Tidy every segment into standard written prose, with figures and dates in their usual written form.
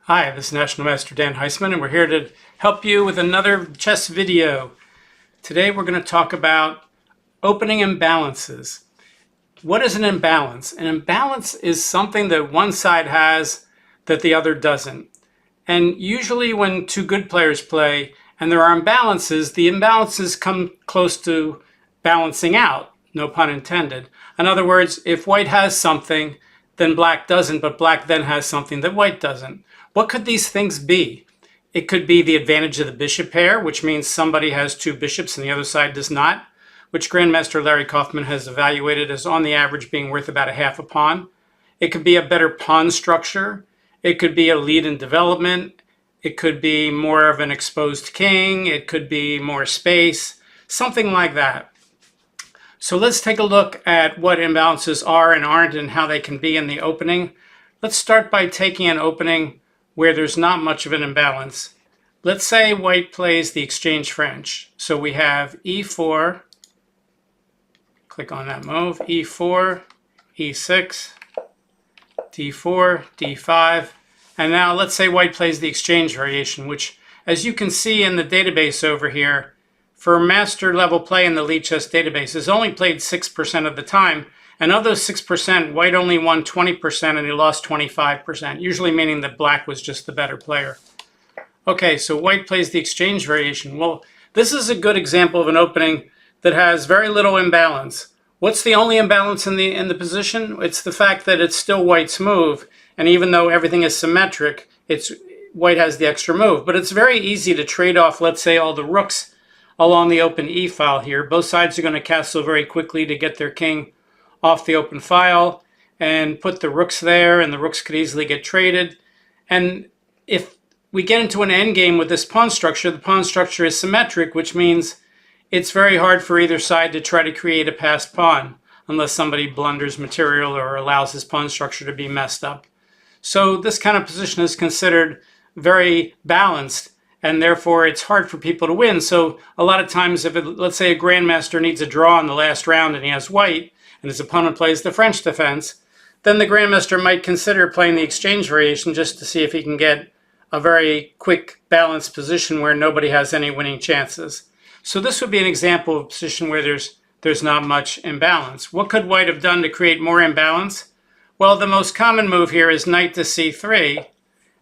Hi, this is National Master Dan Heisman, and we're here to help you with another chess video. Today we're going to talk about opening imbalances. What is an imbalance? An imbalance is something that one side has that the other doesn't. And usually when two good players play and there are imbalances, the imbalances come close to balancing out, no pun intended. In other words, if white has something, then black doesn't, but black then has something that white doesn't. What could these things be? It could be the advantage of the bishop pair, which means somebody has two bishops and the other side does not, which Grandmaster Larry Kaufman has evaluated as on the average being worth about a half a pawn. It could be a better pawn structure. It could be a lead in development. It could be more of an exposed king. It could be more space, something like that. So let's take a look at what imbalances are and aren't and how they can be in the opening. Let's start by taking an opening where there's not much of an imbalance. Let's say white plays the exchange French. So we have e4, click on that move, e4, e6, d4, d5, and now let's say white plays the exchange variation, which as you can see in the database over here, for master level play in the lead chess database is only played 6% of the time. And of those 6%, white only won 20% and he lost 25%, usually meaning that black was just the better player. Okay, so white plays the exchange variation. Well, this is a good example of an opening that has very little imbalance. What's the only imbalance in the position? It's the fact that it's still white's move, and even though everything is symmetric, white has the extra move. But it's very easy to trade off, let's say, all the rooks along the open e file here. Both sides are going to castle very quickly to get their king off the open file and put the rooks there, and the rooks could easily get traded. And if we get into an endgame with this pawn structure, the pawn structure is symmetric, which means it's very hard for either side to try to create a passed pawn unless somebody blunders material or allows his pawn structure to be messed up. So this kind of position is considered very balanced, and therefore it's hard for people to win. So a lot of times, let's say a grandmaster needs a draw in the last round and he has white, and his opponent plays the French defense, then the grandmaster might consider playing the exchange variation just to see if he can get a very quick balanced position where nobody has any winning chances. So this would be an example of a position where there's not much imbalance. What could white have done to create more imbalance? Well, the most common move here is knight to c3,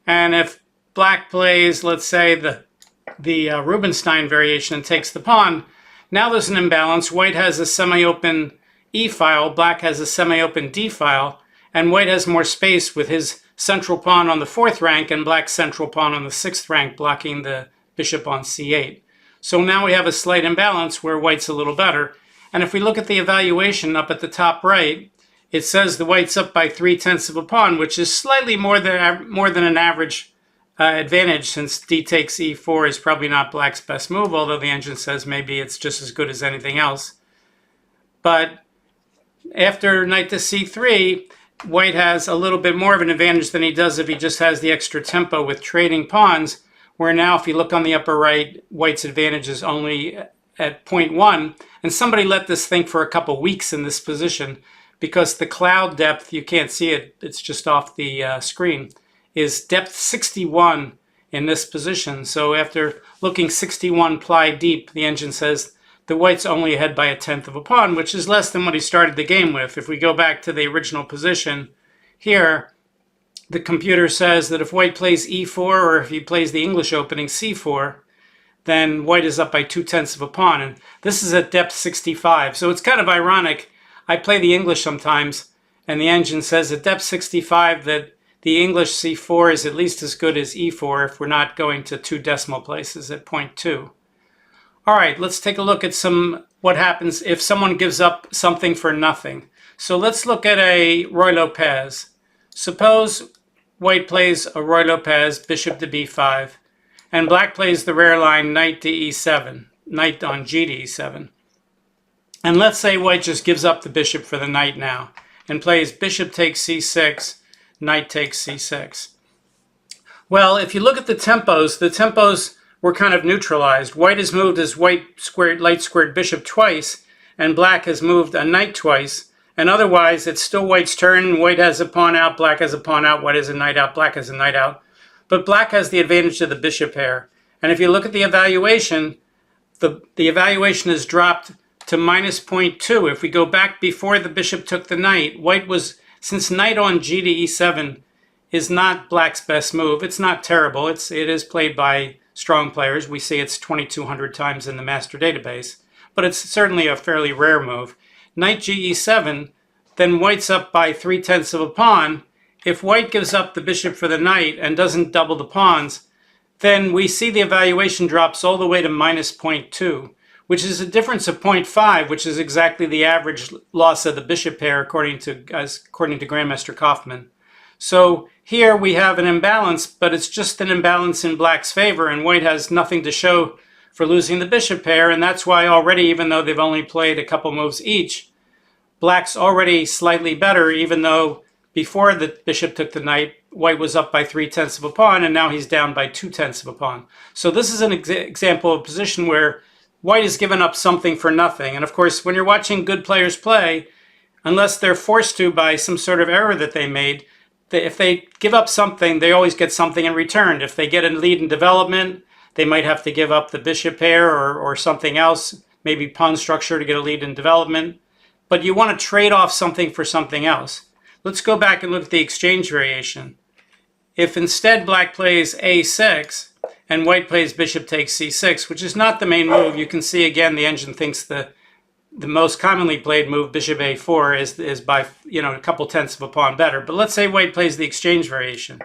and if black plays, let's say, the Rubinstein variation and takes the pawn, now there's an imbalance. White has a semi-open E file, black has a semi-open D file, and white has more space with his central pawn on the 4th rank and black's central pawn on the 6th rank, blocking the bishop on c8. So now we have a slight imbalance where white's a little better. And if we look at the evaluation up at the top right, it says the white's up by 3/10 of a pawn, which is slightly more than an average advantage, since d takes e4 is probably not black's best move, although the engine says maybe it's just as good as anything else. But after knight to c3, white has a little bit more of an advantage than he does if he just has the extra tempo with trading pawns, where now if you look on the upper right, white's advantage is only at 0.1. And somebody let this think for a couple weeks in this position, because the cloud depth, you can't see it, it's just off the screen, is depth 61 in this position. So after looking 61 ply deep, the engine says the white's only ahead by 1/10 of a pawn, which is less than what he started the game with. If we go back to the original position here, the computer says that if white plays e4, or if he plays the English opening c4, then white is up by 2/10 of a pawn. And this is at depth 65. So it's kind of ironic. I play the English sometimes, and the engine says at depth 65 that the English c4 is at least as good as e4 if we're not going to 2 decimal places at 0.2. All right, let's take a look at what happens if someone gives up something for nothing. So let's look at a Roy Lopez. Suppose white plays a Roy Lopez, bishop to b5, and black plays the rare line knight to e7, knight on g to e7. And let's say white just gives up the bishop for the knight now and plays bishop takes c6, knight takes c6. Well, if you look at the tempos were kind of neutralized. White has moved his light squared bishop twice, and black has moved a knight twice. And otherwise, it's still white's turn. White has a pawn out, black has a pawn out, white has a knight out, black has a knight out. but black has the advantage of the bishop pair. And if you look at the evaluation, the evaluation is dropped to minus 0.2. If we go back before the bishop took the knight, white was, since knight on g to e7 is not black's best move. It's not terrible. It is played by strong players. We see it's 2,200 times in the master database, but it's certainly a fairly rare move. Knight ge7, then white's up by 3/10 of a pawn. If white gives up the bishop for the knight and doesn't double the pawns, then we see the evaluation drops all the way to minus 0.2, which is a difference of 0.5, which is exactly the average loss of the bishop pair according to Grandmaster Kaufman. So here we have an imbalance, but it's just an imbalance in black's favor, and white has nothing to show for losing the bishop pair, and that's why already, even though they've only played a couple moves each, black's already slightly better, even though before the bishop took the knight, white was up by 3/10 of a pawn, and now he's down by 2/10 of a pawn. So this is an example of a position where white has given up something for nothing. And of course, when you're watching good players play, unless they're forced to by some sort of error that they made, if they give up something, they always get something in return. If they get a lead in development, they might have to give up the bishop pair or something else, maybe pawn structure to get a lead in development. But you want to trade off something for something else. Let's go back and look at the exchange variation. If instead black plays a6 and white plays bishop takes c6, which is not the main move, you can see again the engine thinks the most commonly played move, bishop a4, is by a couple tenths of a pawn better. But let's say white plays the exchange variation.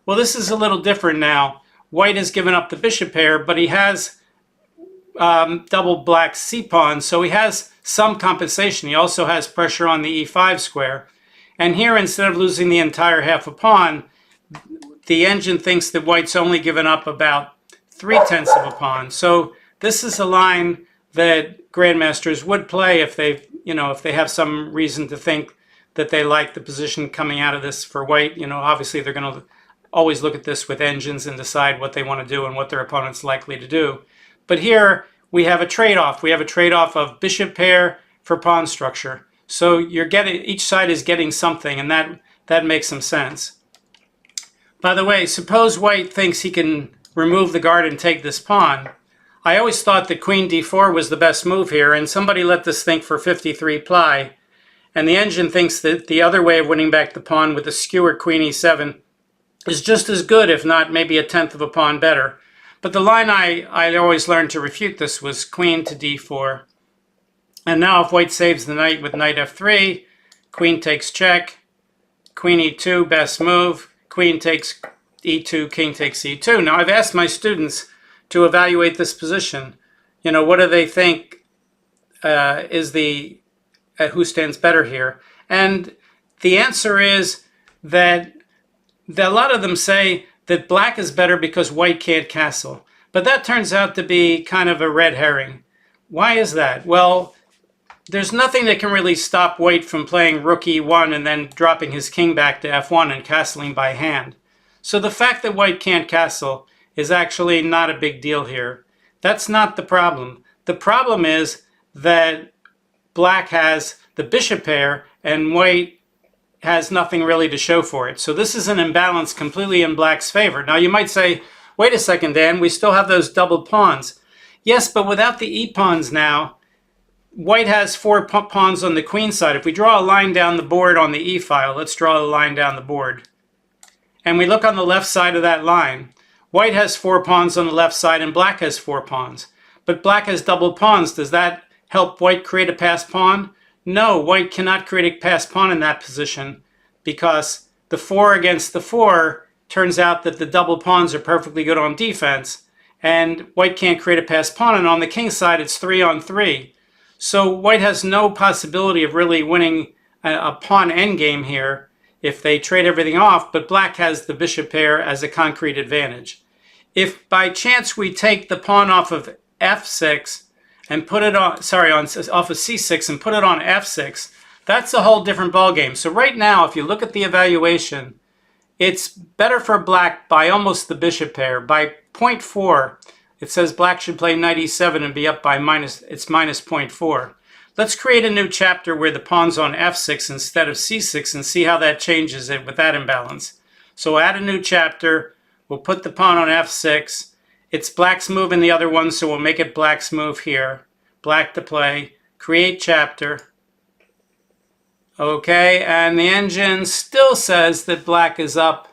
Well, this is a little different now. White has given up the bishop pair, but he has double black's c-pawn, so he has some compensation. He also has pressure on the e5 square. And here, instead of losing the entire half a pawn, the engine thinks that white's only given up about 3/10 of a pawn. So this is a line that grandmasters would play if they have some reason to think that they like the position coming out of this for white. Obviously they're going to always look at this with engines and decide what they want to do and what their opponent's likely to do. But here we have a trade-off. We have a trade-off of bishop pair for pawn structure. So each side is getting something, and that makes some sense. By the way, suppose white thinks he can remove the guard and take this pawn. I always thought that queen d4 was the best move here, and somebody let this think for 53 ply. And the engine thinks that the other way of winning back the pawn with a skewer queen e7 is just as good, if not maybe a tenth of a pawn better. But the line I always learned to refute this was queen to d4. And now if white saves the knight with knight f3, queen takes check, queen e2, best move, queen takes e2, king takes e2. Now I've asked my students to evaluate this position. What do they think who stands better here? And the answer is that a lot of them say that black is better because white can't castle. But that turns out to be kind of a red herring. Why is that? Well, there's nothing that can really stop white from playing rook e1 and then dropping his king back to f1 and castling by hand. So the fact that white can't castle is actually not a big deal here. That's not the problem. The problem is that black has the bishop pair and white has nothing really to show for it. So this is an imbalance completely in black's favor. Now you might say, wait a second, Dan, we still have those doubled pawns. Yes, but without the e-pawns now, white has 4 pawns on the queen side. If we draw a line down the board on the e-file, let's draw a line down the board. And we look on the left side of that line. White has 4 pawns on the left side and black has 4 pawns. But black has doubled pawns. Does that help white create a passed pawn? No, white cannot create a passed pawn in that position because the 4 against the 4 turns out that the double pawns are perfectly good on defense and white can't create a passed pawn, and on the king side it's 3 on 3. So white has no possibility of really winning a pawn endgame here if they trade everything off, but black has the bishop pair as a concrete advantage. If by chance we take the pawn off of f6 and put it on, off of c6 and put it on f6, that's a whole different ballgame. So right now, if you look at the evaluation, it's better for black by almost the bishop pair. By 0.4, it says black should play knight e7 and be up by minus 0.4. Let's create a new chapter where the pawn's on f6 instead of c6 and see how that changes it with that imbalance. So add a new chapter. We'll put the pawn on f6. It's black's move in the other one, so we'll make it black's move here. Black to play. Create chapter. Okay, and the engine still says that black is up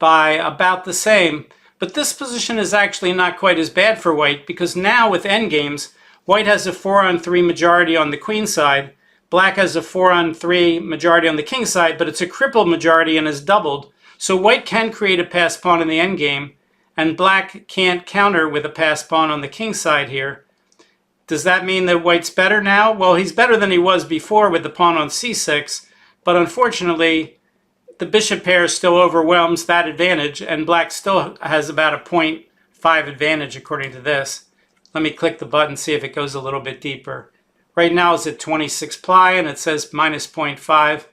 by about the same. But this position is actually not quite as bad for white, because now with endgames, white has a 4-on-3 majority on the queen side. Black has a 4-on-3 majority on the king side, but it's a crippled majority and is doubled. So white can create a passed pawn in the endgame, and black can't counter with a passed pawn on the king side here. Does that mean that white's better now? Well, he's better than he was before with the pawn on c6, but unfortunately, the bishop pair still overwhelms that advantage, and black still has about a 0.5 advantage according to this. Let me click the button, see if it goes a little bit deeper. Right now it's at 26 ply, and it says minus 0.5.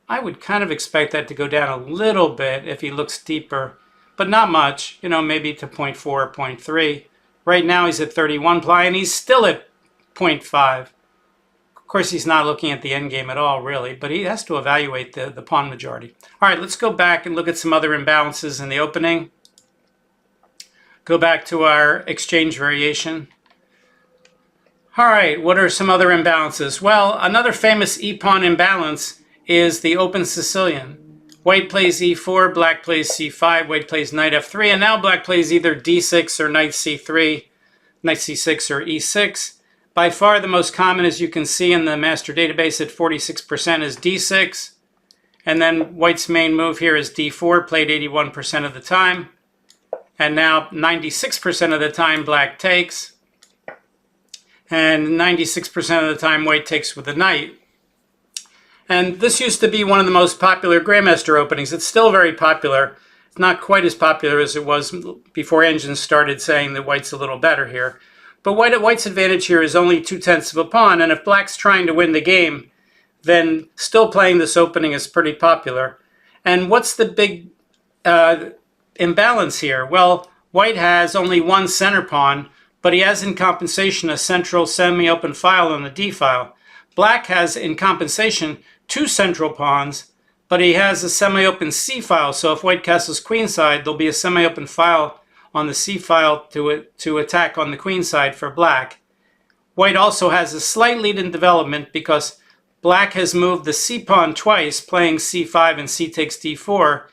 I would kind of expect that to go down a little bit if he looks deeper, but not much, maybe to 0.4 or 0.3. Right now he's at 31 ply, and he's still at 0.5. Of course, he's not looking at the endgame at all, really, but he has to evaluate the pawn majority. All right, let's go back and look at some other imbalances in the opening. Go back to our exchange variation. All right, what are some other imbalances? Well, another famous e-pawn imbalance is the open Sicilian. White plays e4, black plays c5, white plays knight f3, and now black plays either d6 or knight c3, knight c6 or e6. By far the most common, as you can see in the master database at 46%, is d6. And then white's main move here is d4, played 81% of the time. And now 96% of the time black takes. And 96% of the time white takes with the knight. And this used to be one of the most popular Grandmaster openings. It's still very popular. It's not quite as popular as it was before engines started saying that white's a little better here. But white's advantage here is only 2/10 of a pawn, and if black's trying to win the game, then still playing this opening is pretty popular. And what's the big imbalance here? Well, white has only one center pawn, but he has in compensation a central semi-open file on the d file. Black has in compensation two central pawns, but he has a semi-open c file, so if white castles queenside, there'll be a semi-open file on the c file to attack on the queen side for black. White also has a slight lead in development because black has moved the c pawn twice, playing c5 and c takes d4.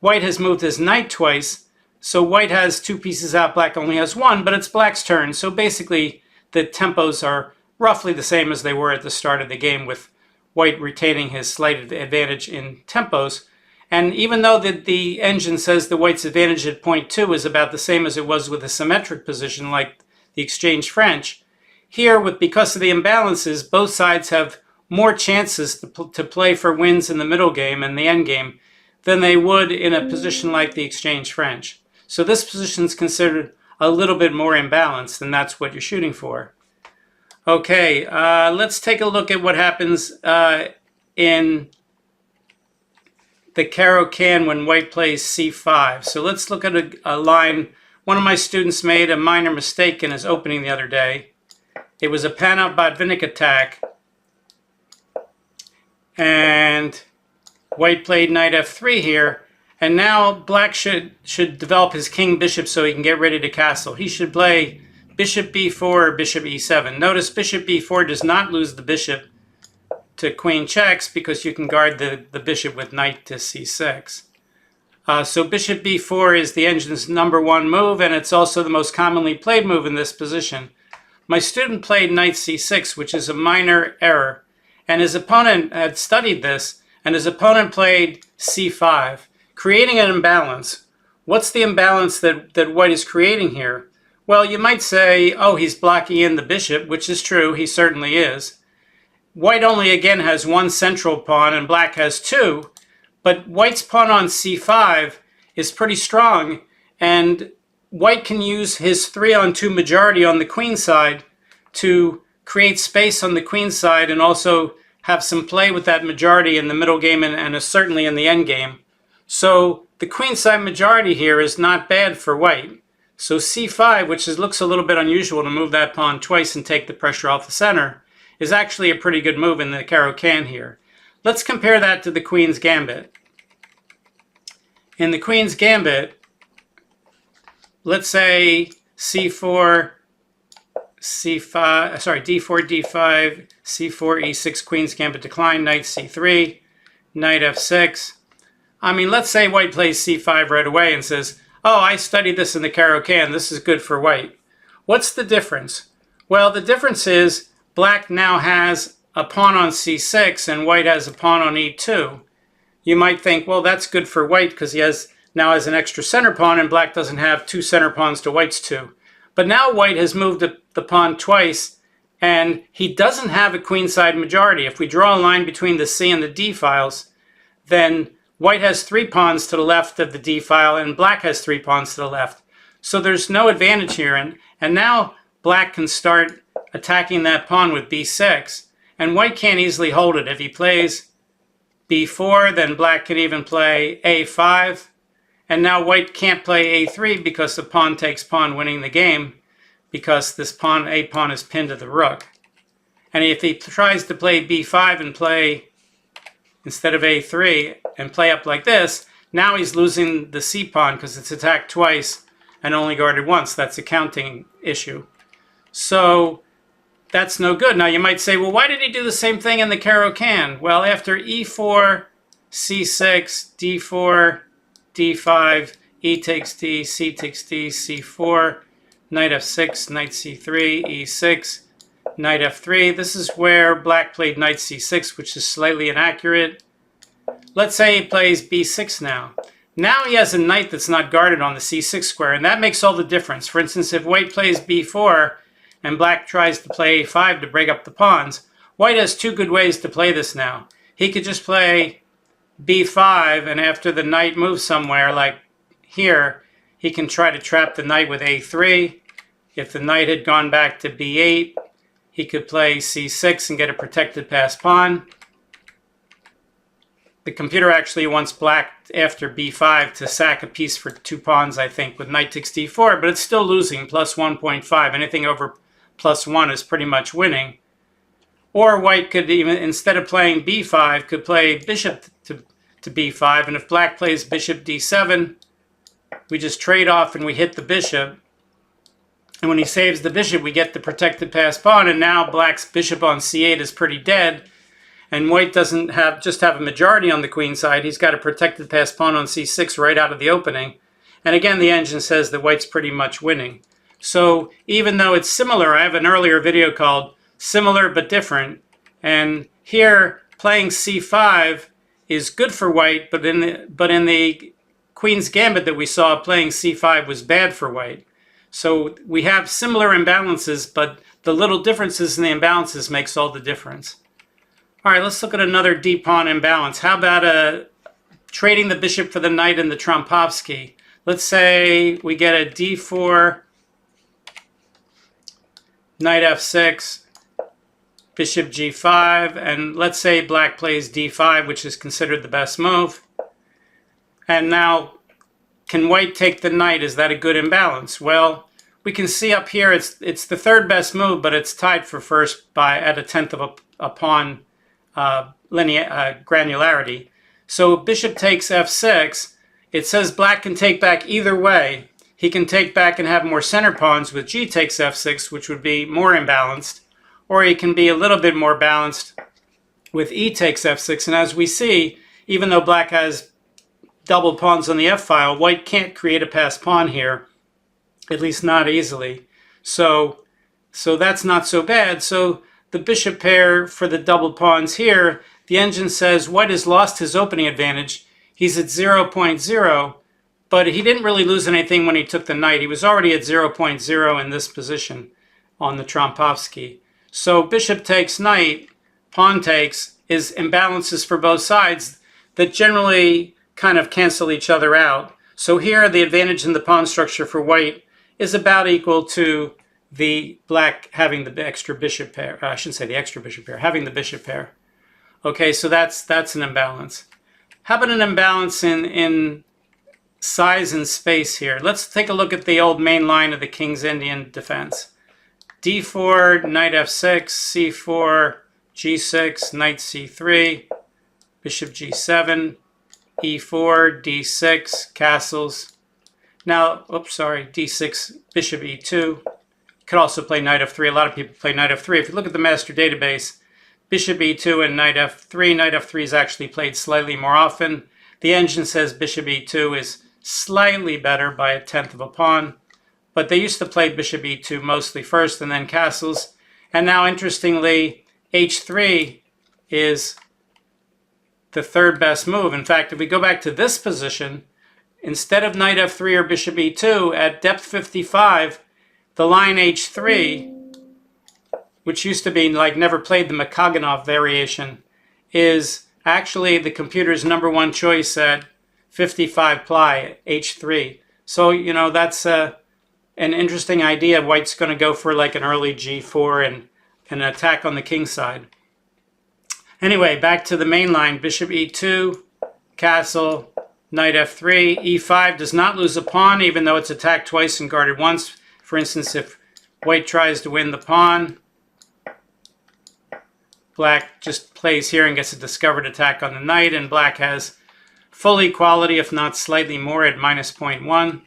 White has moved his knight twice, so white has two pieces out, black only has one, but it's black's turn. So basically the tempos are roughly the same as they were at the start of the game, with white retaining his slight advantage in tempos. And even though the engine says the white's advantage at 0.2 is about the same as it was with a symmetric position like the exchange French, here, because of the imbalances, both sides have more chances to play for wins in the middle game and the end game than they would in a position like the exchange French. So this position is considered a little bit more imbalanced, and that's what you're shooting for. Okay, let's take a look at what happens in the Caro-Kann when white plays c5. So let's look at a line. One of my students made a minor mistake in his opening the other day. It was a Pan-out-Botvinnik attack, and white played knight f3 here, and now black should develop his king bishop so he can get ready to castle. He should play bishop b4 or bishop e7. Notice bishop b4 does not lose the bishop to queen checks because you can guard the bishop with knight to c6. So bishop b4 is the engine's #1 move, and it's also the most commonly played move in this position. My student played knight c6, which is a minor error, and his opponent had studied this, and his opponent played c5, creating an imbalance. What's the imbalance that white is creating here? Well, you might say, oh, he's blocking in the bishop, which is true, he certainly is. White only again has one central pawn and black has two, but white's pawn on c5 is pretty strong, and white can use his 3-on-2 majority on the queen side to create space on the queen side and also have some play with that majority in the middle game and certainly in the end game. So the queen side majority here is not bad for white. So c5, which looks a little bit unusual to move that pawn twice and take the pressure off the center, is actually a pretty good move in the Caro-Kann here. Let's compare that to the Queen's Gambit. In the Queen's Gambit, let's say c4, c5, sorry, d4, d5, c4, e6, queen's gambit decline, knight c3, knight f6. I mean, let's say white plays c5 right away and says, oh, I studied this in the Caro-Kann, this is good for white. What's the difference? Well, the difference is black now has a pawn on c6 and white has a pawn on e2. You might think, well, that's good for white because he now has an extra center pawn and black doesn't have two center pawns to white's two. But now white has moved the pawn twice and he doesn't have a queenside majority. If we draw a line between the C and the D files, then white has three pawns to the left of the D file and black has three pawns to the left. So there's no advantage here. And now black can start attacking that pawn with b6. And white can't easily hold it. If he plays b4, then black could even play a5. And now white can't play a3 because the pawn takes pawn, winning the game, because this pawn, a pawn, is pinned to the rook. And if he tries to play b5 and play, instead of a3, and play up like this, now he's losing the c pawn because it's attacked twice and only guarded once. That's a counting issue. So that's no good. Now you might say, well, why did he do the same thing in the Caro-Kann? Well, after e4, c6, d4, d5, e takes d, c takes d, c4, knight f6, knight c3, e6, knight f3. This is where black played knight c6, which is slightly inaccurate. Let's say he plays b6 now. Now he has a knight that's not guarded on the c6 square, and that makes all the difference. For instance, if white plays b4 and black tries to play a5 to break up the pawns, white has two good ways to play this now. He could just play b5, and after the knight moves somewhere, like here, he can try to trap the knight with a3. If the knight had gone back to b8, he could play c6 and get a protected pass pawn. The computer actually wants black after b5 to sack a piece for two pawns, I think, with knight takes d4, but it's still losing, plus 1.5. Anything over plus 1 is pretty much winning. Or white could even, instead of playing b5, could play bishop to b5, and if black plays bishop d7, we just trade off and we hit the bishop. And when he saves the bishop, we get the protected pass pawn, and now black's bishop on c8 is pretty dead. And white doesn't just have a majority on the queen side. He's got a protected pass pawn on c6 right out of the opening. And again, the engine says that white's pretty much winning. So even though it's similar, I have an earlier video called Similar but Different. And here, playing c5 is good for white, but in the Queen's Gambit that we saw, playing c5 was bad for white. So we have similar imbalances, but the little differences in the imbalances makes all the difference. All right, let's look at another d-pawn imbalance. How about trading the bishop for the knight in the Trompowsky? Let's say we get a d4, knight f6, bishop g5, and let's say black plays d5, which is considered the best move. And now, can white take the knight? Is that a good imbalance? Well, we can see up here it's the third best move, but it's tied for first at a tenth of a pawn granularity. So bishop takes f6. It says black can take back either way. He can take back and have more center pawns with g takes f6, which would be more imbalanced, or he can be a little bit more balanced with e takes f6. And as we see, even though black has double pawns on the f file, white can't create a passed pawn here, at least not easily. So that's not so bad. So the bishop pair for the double pawns here, the engine says white has lost his opening advantage. He's at 0.0, but he didn't really lose anything when he took the knight. He was already at 0.0 in this position on the Trompowsky. So bishop takes knight, pawn takes, is imbalances for both sides that generally kind of cancel each other out. So here the advantage in the pawn structure for white is about equal to the black having the extra bishop pair. I shouldn't say the extra bishop pair, having the bishop pair. Okay, so that's an imbalance. How about an imbalance in size and space here? Let's take a look at the old main line of the King's Indian defense. d4, knight f6, c4, g6, knight c3, bishop g7, e4, d6, castles, Now, oops, sorry, d6, bishop e2. Could also play knight f3. A lot of people play knight f3. If you look at the master database, bishop e2 and knight f3. Knight f3 is actually played slightly more often. The engine says bishop e2 is slightly better by 1/10 of a pawn, but they used to play bishop e2 mostly first and then castles. And now, interestingly, h3 is the third best move. In fact, if we go back to this position, instead of knight f3 or bishop e2, at depth 55, the line h3, which used to be like never played the Makaganov variation, is actually the computer's #1 choice at 55 ply, h3. So, you know, that's an interesting idea. White's going to go for like an early g4 and an attack on the king side. Anyway, back to the main line. Bishop e2, castle, knight f3. e5 does not lose a pawn, even though it's attacked twice and guarded once. For instance, if white tries to win the pawn, black just plays here and gets a discovered attack on the knight, and black has full equality, if not slightly more, at -0.1.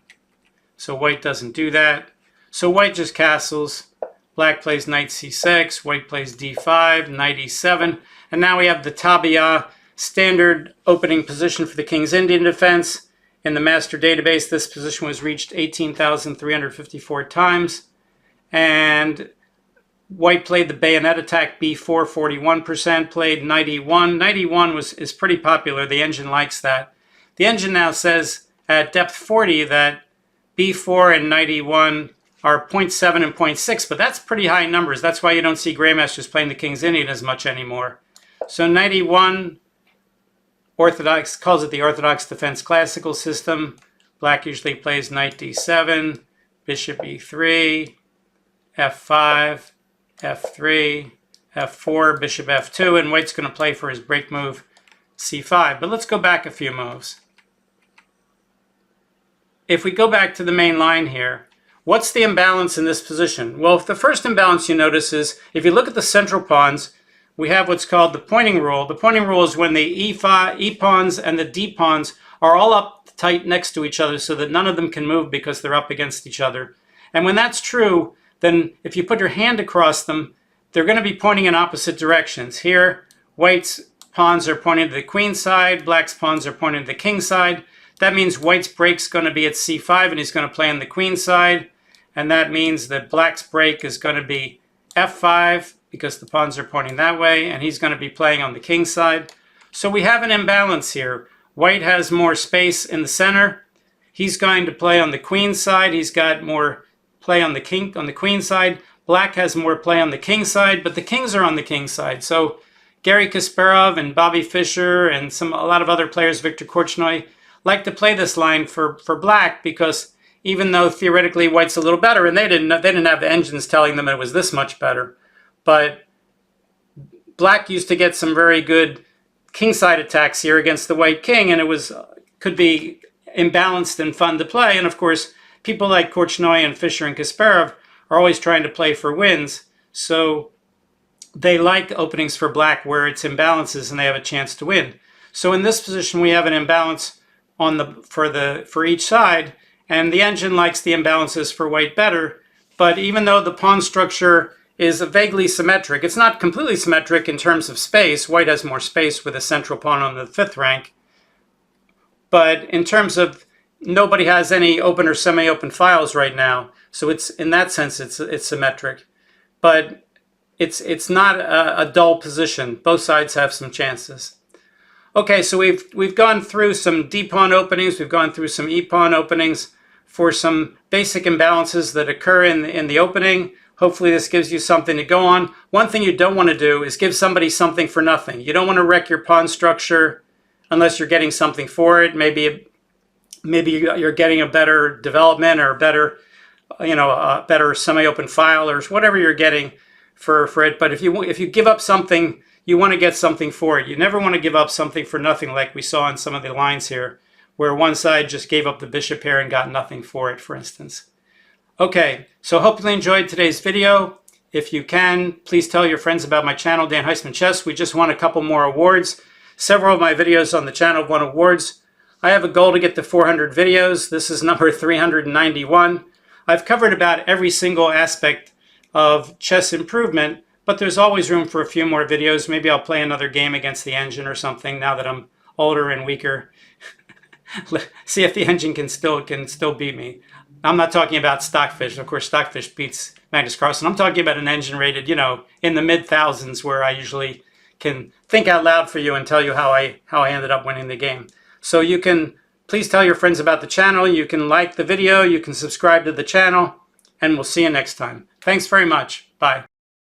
So white doesn't do that. So white just castles. Black plays knight c6, white plays d5, knight e7. And now we have the Tabia standard opening position for the King's Indian defense. In the master database, this position was reached 18,354 times. And white played the bayonet attack b4, 41%, played knight e1. Knight e1 is pretty popular. The engine likes that. The engine now says at depth 40 that b4 and knight e1 are 0.7 and 0.6, but that's pretty high numbers. That's why you don't see grandmasters playing the King's Indian as much anymore. So knight e1, Orthodox calls it the Orthodox defense classical system. Black usually plays knight d7, bishop e3, f5, f3, f4, bishop f2, and white's going to play for his break move c5. But let's go back a few moves. If we go back to the main line here, what's the imbalance in this position? Well, the first imbalance you notice is, if you look at the central pawns, we have what's called the pointing rule. The pointing rule is when the e pawns and the d pawns are all up tight next to each other so that none of them can move because they're up against each other. And when that's true, then if you put your hand across them, they're going to be pointing in opposite directions. Here, white's pawns are pointing to the queen side, black's pawns are pointing to the king side. That means white's break's going to be at c5 and he's going to play on the queen side. And that means that black's break is going to be f5 because the pawns are pointing that way, and he's going to be playing on the king side. So we have an imbalance here. White has more space in the center. He's going to play on the queen side. He's got more play on the queen side. Black has more play on the king side, but the kings are on the king side. So Garry Kasparov and Bobby Fischer and a lot of other players, Viktor Korchnoi, like to play this line for black because even though theoretically white's a little better, and they didn't have the engines telling them it was this much better, but black used to get some very good kingside attacks here against the white king, and it could be imbalanced and fun to play. And of course, people like Korchnoi and Fischer and Kasparov are always trying to play for wins, so they like openings for black where it's imbalances and they have a chance to win. So in this position, we have an imbalance for each side, and the engine likes the imbalances for white better. But even though the pawn structure is vaguely symmetric, it's not completely symmetric in terms of space. White has more space with a central pawn on the 5th rank. But in terms of nobody has any open or semi-open files right now, so it's in that sense it's symmetric. But it's not a dull position. Both sides have some chances. Okay, so we've gone through some d-pawn openings, we've gone through some e-pawn openings for some basic imbalances that occur in the opening. Hopefully this gives you something to go on. One thing you don't want to do is give somebody something for nothing. You don't want to wreck your pawn structure unless you're getting something for it. Maybe you're getting a better development or a better semi-open file or whatever you're getting for it. But if you give up something, you want to get something for it. You never want to give up something for nothing, like we saw in some of the lines here, where one side just gave up the bishop here and got nothing for it, for instance. Okay, so hopefully you enjoyed today's video. If you can, please tell your friends about my channel, Dan Heisman Chess. We just won a couple more awards. Several of my videos on the channel won awards. I have a goal to get to 400 videos. This is number 391. I've covered about every single aspect of chess improvement, but there's always room for a few more videos. Maybe I'll play another game against the engine or something now that I'm older and weaker. See if the engine can still beat me. I'm not talking about Stockfish. Of course, Stockfish beats Magnus Carlsen. I'm talking about an engine rated, in the mid-thousands, where I usually can think out loud for you and tell you how I ended up winning the game. So you can please tell your friends about the channel. You can like the video. You can subscribe to the channel, and we'll see you next time. Thanks very much. Bye.